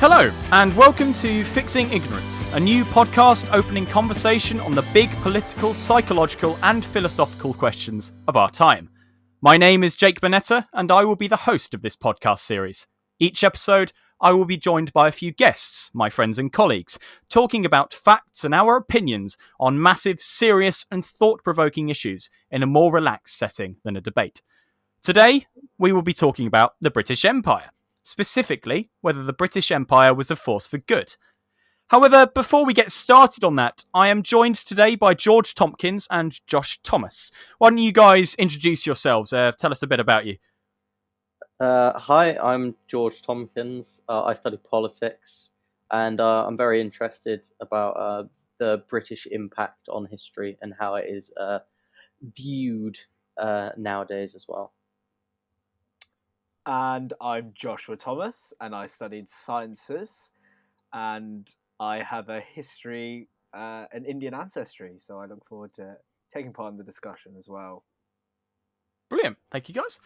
Hello, and welcome to Fixing Ignorance, a new podcast opening conversation on the big political, psychological, and philosophical questions of our time. My name is Jake Bonetta, and I will be the host of this podcast series. Each episode, I will be joined by a few guests, my friends and colleagues, talking about facts and our opinions on massive, serious, and thought-provoking issues in a more relaxed setting than a debate. Today, we will be talking about the British Empire. Specifically, whether the British Empire was a force for good. However, before we get started on that, I am joined today by George Tomkins and Josh Thomas. Why don't you guys introduce yourselves? Tell us a bit about you. Hi, I'm George Tomkins. I study politics, and I'm very interested about the British impact on history and how it is viewed nowadays as well. And I'm Joshua Thomas, and I studied sciences, and I have a history, an Indian ancestry, so I look forward to taking part in the discussion as well. Brilliant. Thank you, guys.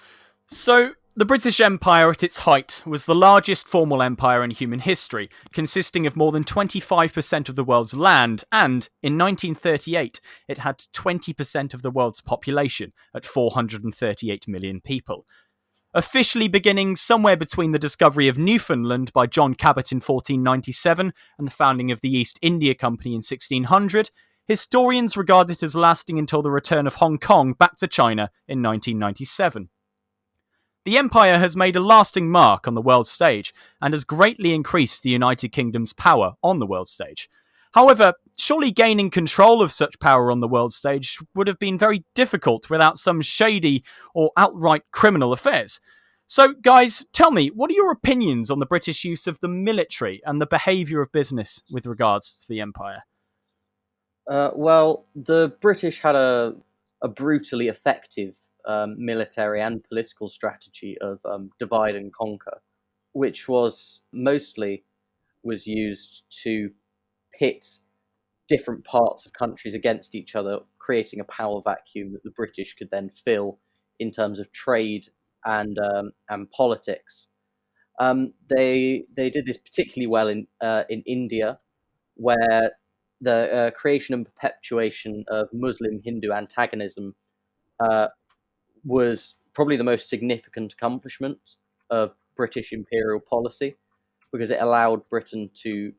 So, the British Empire at its height was the largest formal empire in human history, consisting of more than 25% of the world's land, and in 1938, it had 20% of the world's population at 438 million people. Officially beginning somewhere between the discovery of Newfoundland by John Cabot in 1497 and the founding of the East India Company in 1600, historians regard it as lasting until the return of Hong Kong back to China in 1997. The empire has made a lasting mark on the world stage and has greatly increased the United Kingdom's power on the world stage. However, surely gaining control of such power on the world stage would have been very difficult without some shady or outright criminal affairs. So, guys, tell me, what are your opinions on the British use of the military and the behaviour of business with regards to the empire? Well, the British had a brutally effective military and political strategy of divide and conquer, which was used to pit different parts of countries against each other, creating a power vacuum that the British could then fill in terms of trade and politics. They did this particularly well in India, where the creation and perpetuation of Muslim-Hindu antagonism was probably the most significant accomplishment of British imperial policy, because it allowed Britain to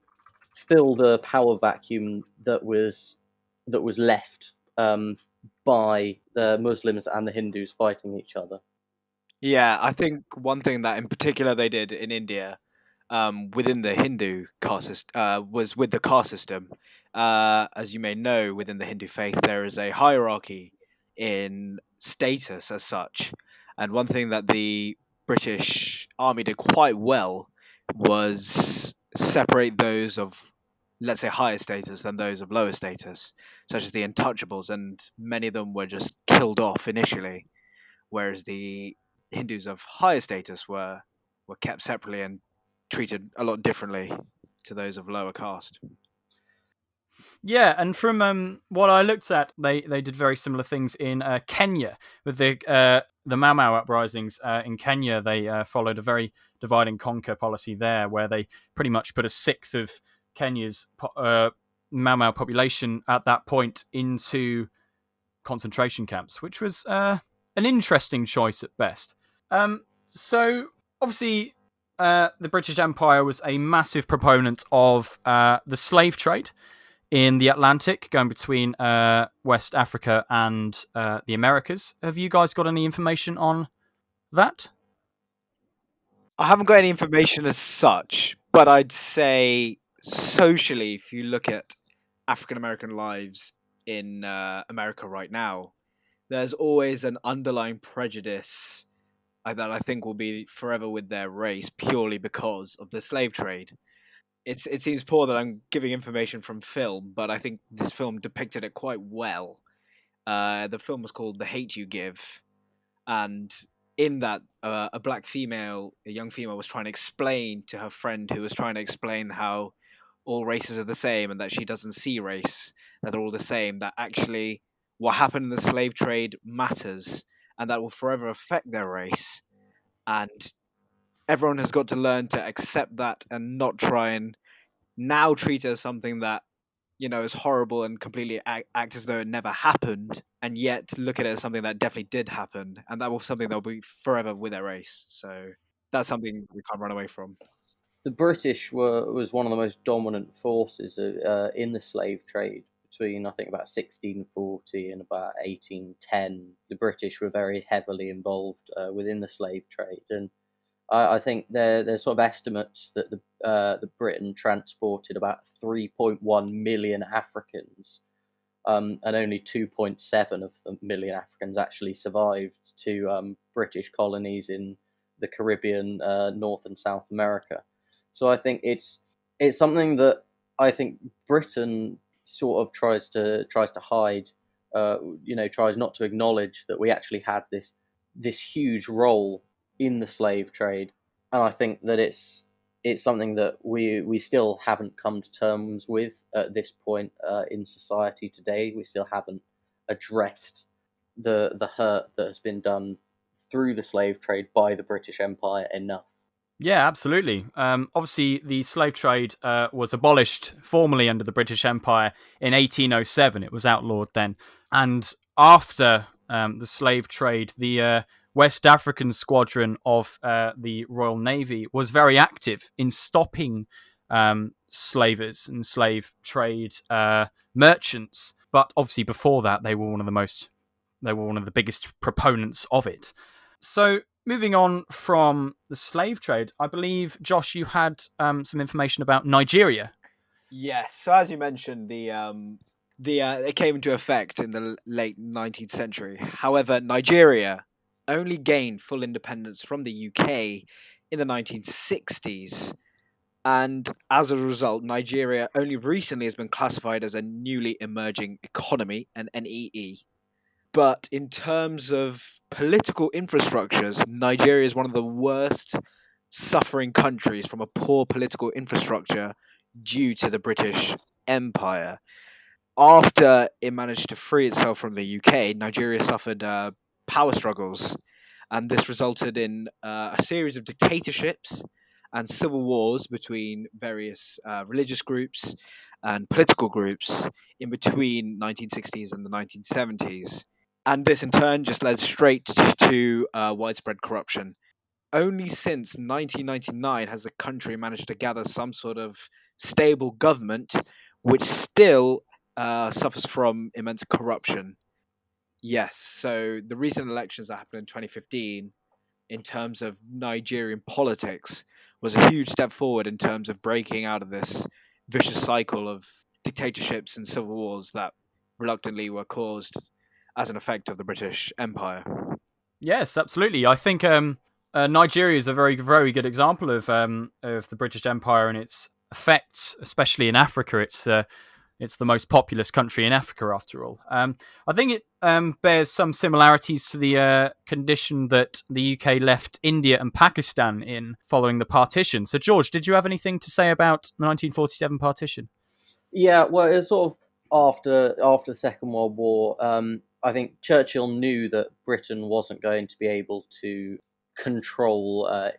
fill the power vacuum that was left by the Muslims and the Hindus fighting each other. Yeah, I think one thing that in particular they did in India, within the Hindu caste was with the caste system. As you may know, within the Hindu faith, there is a hierarchy in status as such. And one thing that the British Army did quite well was separate those of, let's say, higher status than those of lower status, such as the untouchables, and many of them were just killed off initially, whereas the Hindus of higher status were kept separately and treated a lot differently to those of lower caste. Yeah, and from what I looked at, they did very similar things in Kenya with the Mau Mau uprisings in Kenya. They followed a very divide and conquer policy there, where they pretty much put a sixth of Kenya's Mau Mau population at that point into concentration camps, which was an interesting choice at best. So obviously, the British Empire was a massive proponent of the slave trade in the Atlantic, going between West Africa and the Americas. Have you guys got any information on that? I haven't got any information as such, but I'd say socially, if you look at African American lives in America right now, there's always an underlying prejudice that I think will be forever with their race purely because of the slave trade. It seems poor that I'm giving information from film, but I think this film depicted it quite well. The film was called The Hate You Give, and in that, a black female, a young female, was trying to explain to her friend who was trying to explain how all races are the same and that she doesn't see race, that they're all the same, that actually what happened in the slave trade matters and that will forever affect their race. And everyone has got to learn to accept that and not try and now treat it as something that is horrible and completely act as though it never happened, and yet look at it as something that definitely did happen, and that was something that will be forever with their race. So that's something we can't run away from. The British was one of the most dominant forces in the slave trade between, I think, about 1640 and about 1810. The British were very heavily involved within the slave trade, and I think there's sort of estimates that the Britain transported about 3.1 million Africans, and only 2.7 of the million Africans actually survived to British colonies in the Caribbean, North and South America. So I think it's something that I think Britain sort of tries to hide, tries not to acknowledge that we actually had this huge role in the slave trade, and I think that it's something that we still haven't come to terms with at this point in society today. We still haven't addressed the hurt that has been done through the slave trade by the British Empire enough. Yeah, absolutely. Obviously, the slave trade was abolished formally under the British Empire in 1807. It was outlawed then. And after the slave trade, the West African Squadron of the Royal Navy was very active in stopping slavers and slave trade merchants. But obviously, before that, they were one of the biggest proponents of it. So, moving on from the slave trade, I believe, Josh, you had some information about Nigeria. Yes. So as you mentioned, it came into effect in the late 19th century. However, Nigeria only gained full independence from the UK in the 1960s. And as a result, Nigeria only recently has been classified as a newly emerging economy, an NEE. But in terms of political infrastructures, Nigeria is one of the worst suffering countries from a poor political infrastructure due to the British Empire. After it managed to free itself from the UK, Nigeria suffered power struggles, and this resulted in a series of dictatorships and civil wars between various religious groups and political groups in between 1960s and the 1970s. And this in turn just led straight to widespread corruption. Only since 1999 has the country managed to gather some sort of stable government, which still suffers from immense corruption. Yes, so the recent elections that happened in 2015, in terms of Nigerian politics, was a huge step forward in terms of breaking out of this vicious cycle of dictatorships and civil wars that reluctantly were caused as an effect of the British Empire. Yes, absolutely. I think Nigeria is a very, very good example of the British Empire and its effects, especially in Africa. It's the most populous country in Africa, after all. I think it bears some similarities to the condition that the UK left India and Pakistan in following the partition. So, George, did you have anything to say about the 1947 partition? Yeah, well, it was sort of after the Second World War. I think Churchill knew that Britain wasn't going to be able to control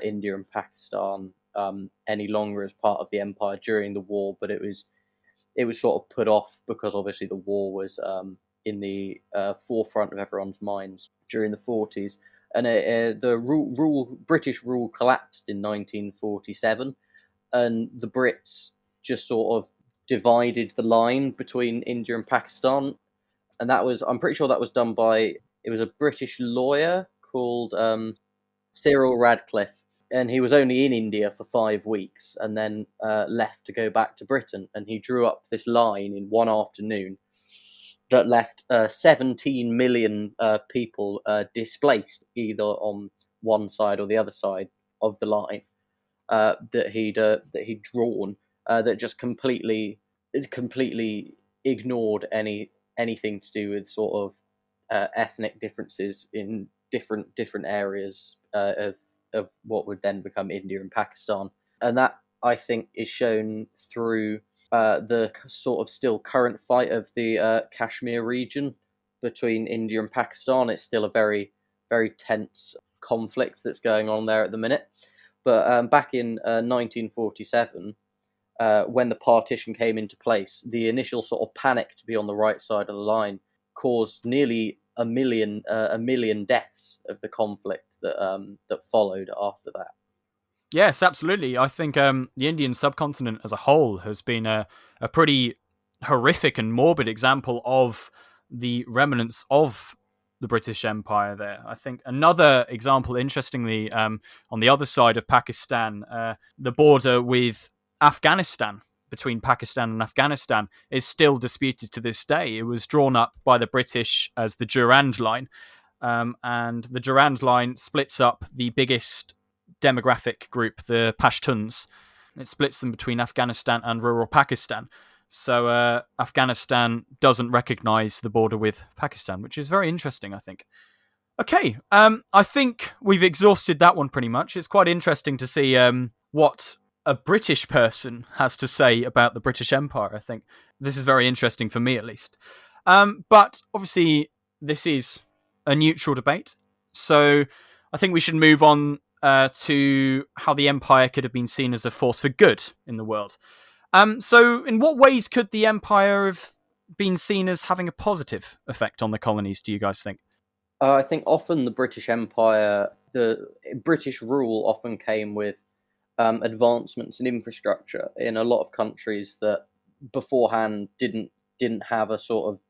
India and Pakistan any longer as part of the empire during the war, but it was sort of put off because obviously the war was in the forefront of everyone's minds during the 40s, and the British rule collapsed in 1947, and the Brits just sort of divided the line between India and Pakistan, and I'm pretty sure that was done by, it was a British lawyer called Cyril Radcliffe, and he was only in India for 5 weeks and then left to go back to Britain, and he drew up this line in one afternoon that left 17 million people displaced, either on one side or the other side of the line that he'd drawn, that just completely ignored anything to do with sort of ethnic differences in different areas of what would then become India and Pakistan, and that, I think, is shown through the sort of still current fight of the Kashmir region between India and Pakistan. It's still a very, very tense conflict that's going on there at the minute. But back in 1947, when the partition came into place, the initial sort of panic to be on the right side of the line caused nearly a million deaths of the conflict that followed after that. Yes, absolutely. I think the Indian subcontinent as a whole has been a pretty horrific and morbid example of the remnants of the British Empire there. I think another example, interestingly, on the other side of Pakistan, the border with Afghanistan, between Pakistan and Afghanistan, is still disputed to this day. It was drawn up by the British as the Durand Line, and the Durand Line splits up the biggest demographic group, the Pashtuns. It splits them between Afghanistan and rural Pakistan. So Afghanistan doesn't recognize the border with Pakistan, which is very interesting, I think. Okay, I think we've exhausted that one pretty much. It's quite interesting to see what a British person has to say about the British Empire. I think this is very interesting for me, at least. But obviously, this is a neutral debate. So I think we should move on to how the empire could have been seen as a force for good in the world. So in what ways could the empire have been seen as having a positive effect on the colonies, do you guys think? I think often the British Empire, the British rule often came with advancements in infrastructure in a lot of countries that beforehand didn't have a sort of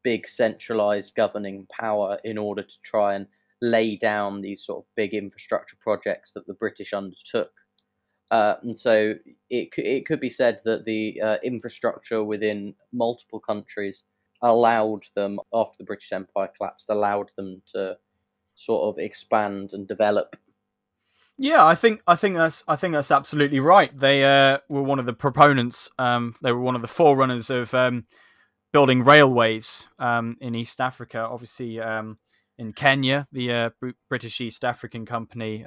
big centralized governing power in order to try and lay down these sort of big infrastructure projects that the British undertook. And so it could be said that the infrastructure within multiple countries allowed them, after the British Empire collapsed, allowed them to sort of expand and develop. Yeah, I think that's absolutely right. They were one of the proponents. They were one of the forerunners of building railways in East Africa. Obviously, in Kenya, the British East African Company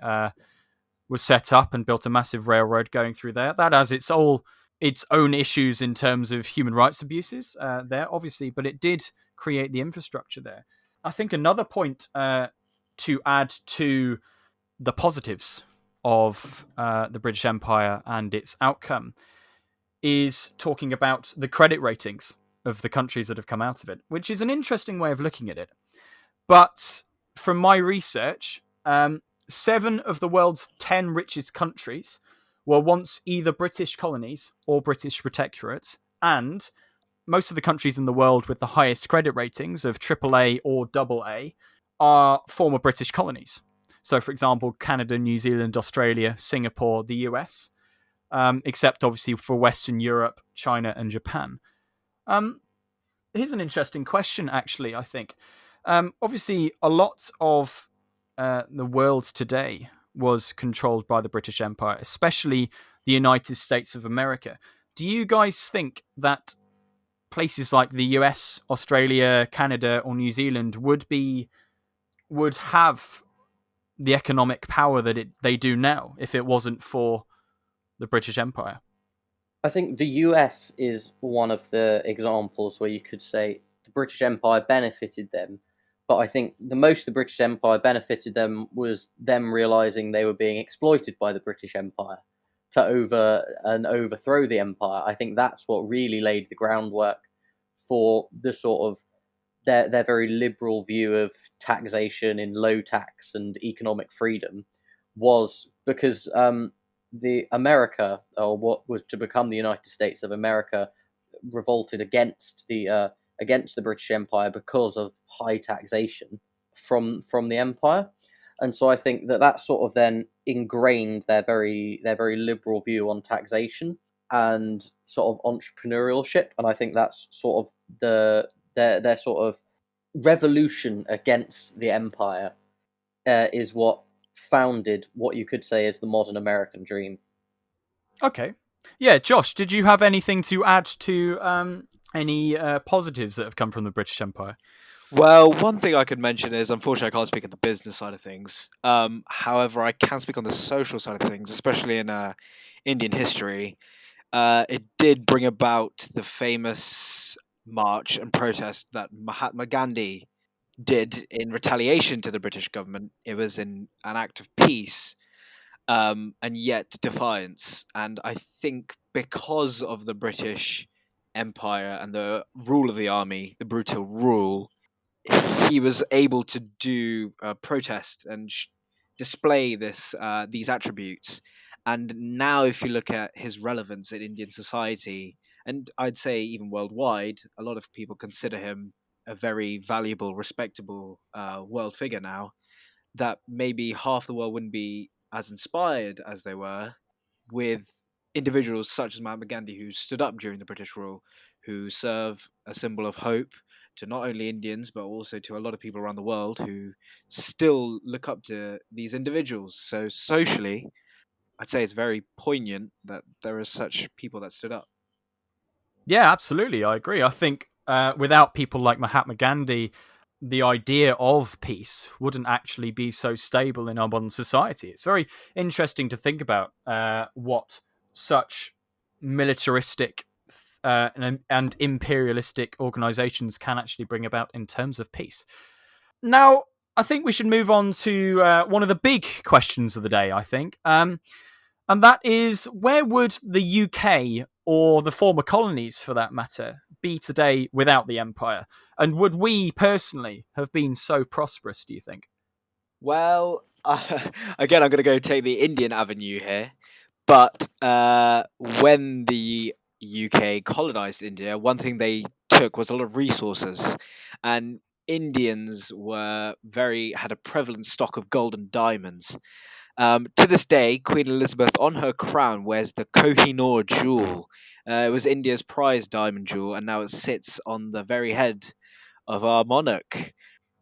was set up and built a massive railroad going through there. That has its own issues in terms of human rights abuses there, obviously, but it did create the infrastructure there. I think another point to add to the positives of the British Empire and its outcome is talking about the credit ratings of the countries that have come out of it, which is an interesting way of looking at it. But from my research, 7 of the world's 10 richest countries were once either British colonies or British protectorates, and most of the countries in the world with the highest credit ratings of AAA or AA are former British colonies. So, for example, Canada, New Zealand, Australia, Singapore, the US, except obviously for Western Europe, China, and Japan. Here's an interesting question, actually, I think. Obviously, a lot of the world today was controlled by the British Empire, especially the United States of America. Do you guys think that places like the US, Australia, Canada, or New Zealand would have the economic power that they do now if it wasn't for the British Empire? I think the US is one of the examples where you could say the British Empire benefited them, but I think the most the British Empire benefited them was them realizing they were being exploited by the British Empire to overthrow the empire. I think that's what really laid the groundwork for the sort of their very liberal view of taxation in low tax and economic freedom, was because the America, or what was to become the United States of America, revolted against the British Empire because of high taxation from the empire. And so I think that sort of then ingrained their very liberal view on taxation and sort of entrepreneurship. And I think that's sort of their sort of revolution against the empire is what founded what you could say is the modern American dream. Okay. Yeah, Josh, did you have anything to add to any positives that have come from the British Empire? Well, one thing I could mention is, unfortunately, I can't speak on the business side of things. However, I can speak on the social side of things, especially in Indian history. It did bring about the famous march and protest that Mahatma Gandhi did in retaliation to the British government. It was in an act of peace, and yet defiance. And I think because of the British Empire and the rule of the army, the brutal rule, he was able to do protest and display these attributes. And now, if you look at his relevance in Indian society, and I'd say even worldwide, a lot of people consider him a very valuable, respectable world figure now. That maybe half the world wouldn't be as inspired as they were with individuals such as Mahatma Gandhi, who stood up during the British rule, who serve a symbol of hope to not only Indians but also to a lot of people around the world who still look up to these individuals. So socially, I'd say it's very poignant that there are such people that stood up. Yeah, absolutely. I agree. I think without people like Mahatma Gandhi, the idea of peace wouldn't actually be so stable in our modern society. It's very interesting to think about what such militaristic and imperialistic organizations can actually bring about in terms of peace. Now, I think we should move on to one of the big questions of the day, I think. And that is, where would the UK, or the former colonies for that matter, be today without the empire? And would we personally have been so prosperous, do you think? Well, again, I'm going to go take the Indian avenue here. But when the UK colonized India, one thing they took was a lot of resources, and Indians had a prevalent stock of gold and diamonds. To this day, Queen Elizabeth on her crown wears the Kohinoor jewel. It was India's prized diamond jewel, and now it sits on the very head of our monarch.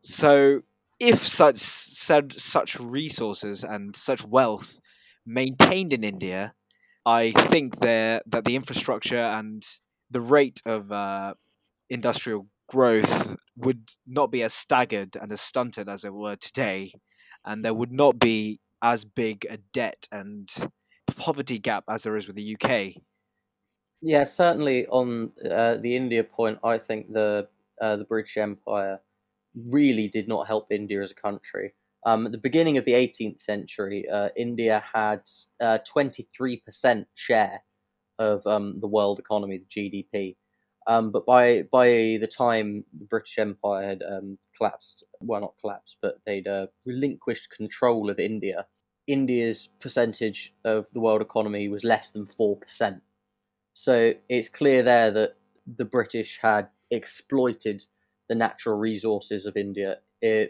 So, if such resources and such wealth maintained in India, I think that the infrastructure and the rate of industrial growth would not be as staggered and as stunted as it were today, and there would not be as big a debt and poverty gap as there is with the UK. Yeah, certainly on the India point, I think the British Empire really did not help India as a country. At the beginning of the 18th century, India had 23% share of the world economy, the GDP. But by the time the British Empire had collapsed, well, not collapsed, but they'd relinquished control of India, India's percentage of the world economy was less than 4%. So it's clear there that the British had exploited the natural resources of India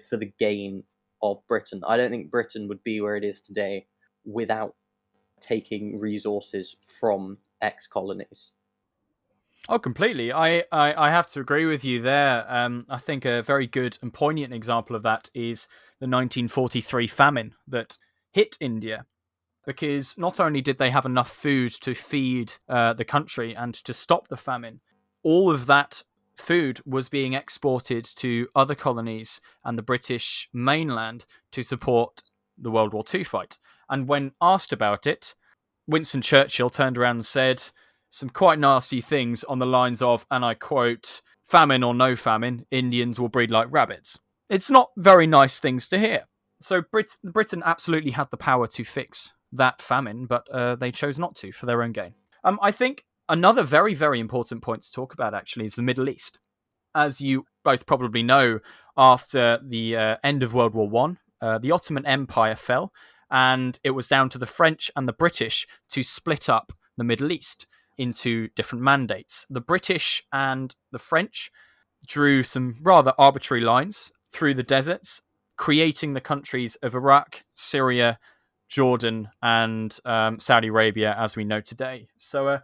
for the gain of Britain. I don't think Britain would be where it is today without taking resources from ex-colonies. Oh, completely. I have to agree with you there. I think a very good and poignant example of that is the 1943 famine that hit India, because not only did they have enough food to feed the country and to stop the famine, all of that food was being exported to other colonies and the British mainland to support the World War II fight. And when asked about it, Winston Churchill turned around and said some quite nasty things on the lines of, and I quote, "Famine or no famine, Indians will breed like rabbits." It's not very nice things to hear. So Britain absolutely had the power to fix that famine, but they chose not to for their own gain. I think another very, very important point to talk about actually is the Middle East. As you both probably know, after the end of World War One, the Ottoman Empire fell, and it was down to the French and the British to split up the Middle East into different mandates. The British and the French drew some rather arbitrary lines through the deserts, creating the countries of Iraq, Syria, Jordan, and Saudi Arabia as we know today. So,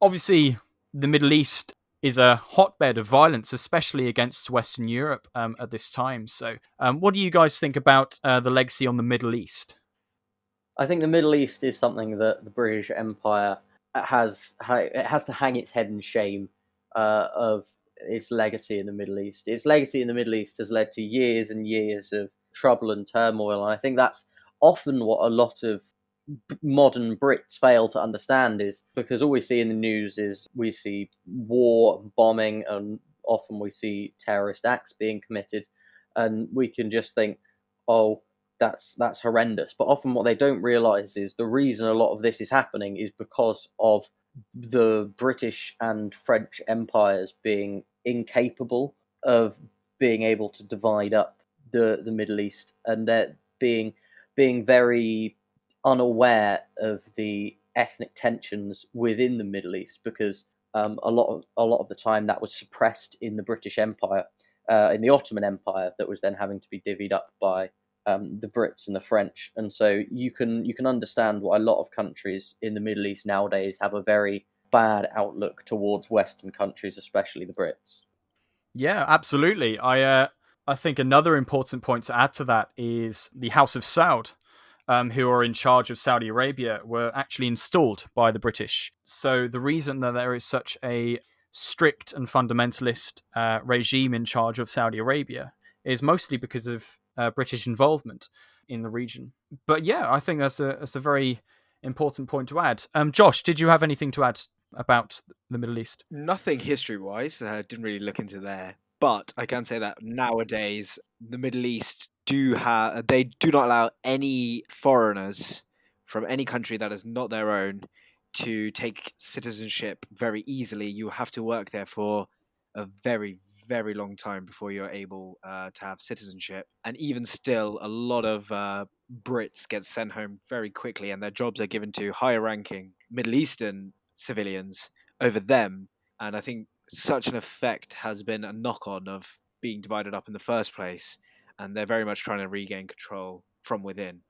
obviously, the Middle East is a hotbed of violence, especially against Western Europe at this time. So, what do you guys think about the legacy on the Middle East? I think the Middle East is something that the British Empire has to hang its head in shame of its legacy in the Middle East. Its legacy in the Middle East has led to years and years of trouble and turmoil, and I think that's often what a lot of modern Brits fail to understand, is because all we see in the news is we see war, bombing, and often we see terrorist acts being committed, and we can just think, oh, that's horrendous. But often what they don't realise is the reason a lot of this is happening is because of the British and French empires being incapable of being able to divide up the Middle East, and they're being very unaware of the ethnic tensions within the Middle East, because a lot of the time that was suppressed in the British Empire, in the Ottoman Empire, that was then having to be divvied up by the Brits and the French. And so you can understand why a lot of countries in the Middle East nowadays have a very bad outlook towards Western countries, especially the Brits. Yeah, absolutely. I think another important point to add to that is the House of Saud, who are in charge of Saudi Arabia, were actually installed by the British. So the reason that there is such a strict and fundamentalist regime in charge of Saudi Arabia is mostly because of British involvement in the region. But yeah, I think that's a very important point to add. Josh, did you have anything to add about the Middle East? Nothing history-wise. Didn't really look into there, but I can say that nowadays the Middle East do not allow any foreigners from any country that is not their own to take citizenship very easily. You have to work there for a very, very long time before you're able to have citizenship. And even still, a lot of Brits get sent home very quickly, and their jobs are given to higher-ranking Middle Eastern civilians over them. And I think such an effect has been a knock-on of being divided up in the first place, and they're very much trying to regain control from within.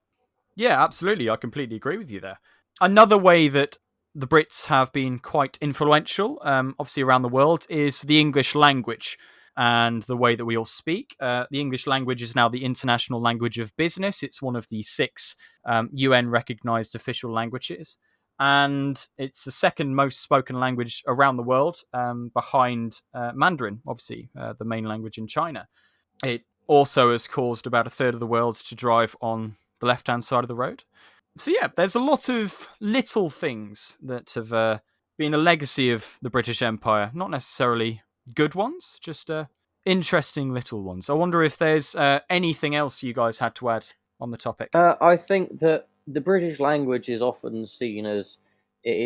Yeah, absolutely. I completely agree with you there. Another way that the Brits have been quite influential, obviously around the world, is the English language and the way that we all speak. The English language is now the international language of business. It's one of the 6 UN-recognized official languages, and it's the second most spoken language around the world, behind Mandarin, obviously, the main language in China. It also has caused about a third of the world to drive on the left-hand side of the road. So yeah, there's a lot of little things that have been a legacy of the British Empire. Not necessarily good ones, just interesting little ones. I wonder if there's anything else you guys had to add on the topic. I think that the British language is often seen as it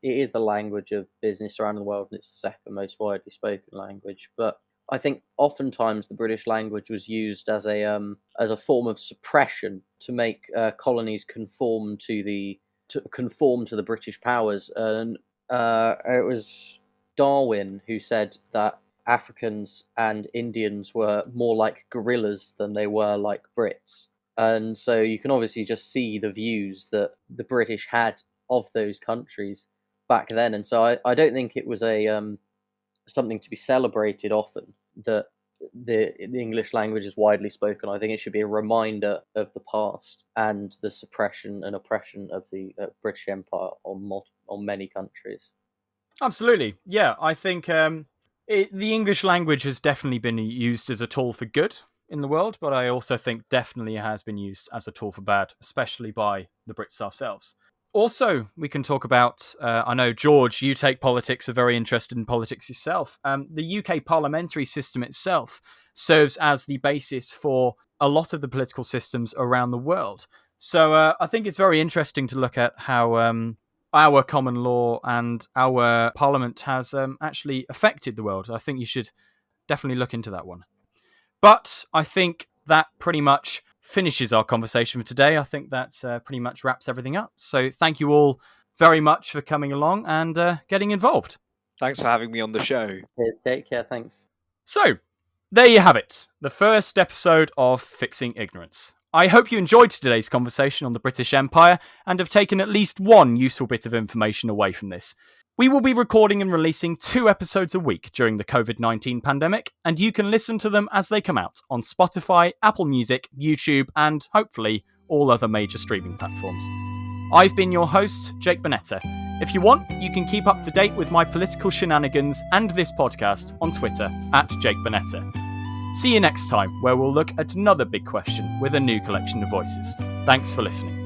is the language of business around the world, and it's the second most widely spoken language. But I think oftentimes the British language was used as a form of suppression to make colonies conform to the British powers. And it was Darwin who said that Africans and Indians were more like gorillas than they were like Brits. And so you can obviously just see the views that the British had of those countries back then. And so I don't think it was something to be celebrated often that the English language is widely spoken. I think it should be a reminder of the past and the suppression and oppression of the British Empire on many countries. Absolutely. Yeah, I think the English language has definitely been used as a tool for good in the world, but I also think definitely has been used as a tool for bad, especially by the Brits ourselves. Also, we can talk about, I know, George, you take politics, are very interested in politics yourself. The UK parliamentary system itself serves as the basis for a lot of the political systems around the world. So I think it's very interesting to look at how our common law and our parliament has actually affected the world. I think you should definitely look into that one. But I think that pretty much finishes our conversation for today. I think that pretty much wraps everything up. So thank you all very much for coming along and getting involved. Thanks for having me on the show. Take care, thanks. So, there you have it. The first episode of Fixing Ignorance. I hope you enjoyed today's conversation on the British Empire and have taken at least one useful bit of information away from this. We will be recording and releasing 2 episodes a week during the COVID-19 pandemic, and you can listen to them as they come out on Spotify, Apple Music, YouTube, and hopefully all other major streaming platforms. I've been your host, Jake Bonetta. If you want, you can keep up to date with my political shenanigans and this podcast on Twitter @JakeBonetta. See you next time, where we'll look at another big question with a new collection of voices. Thanks for listening.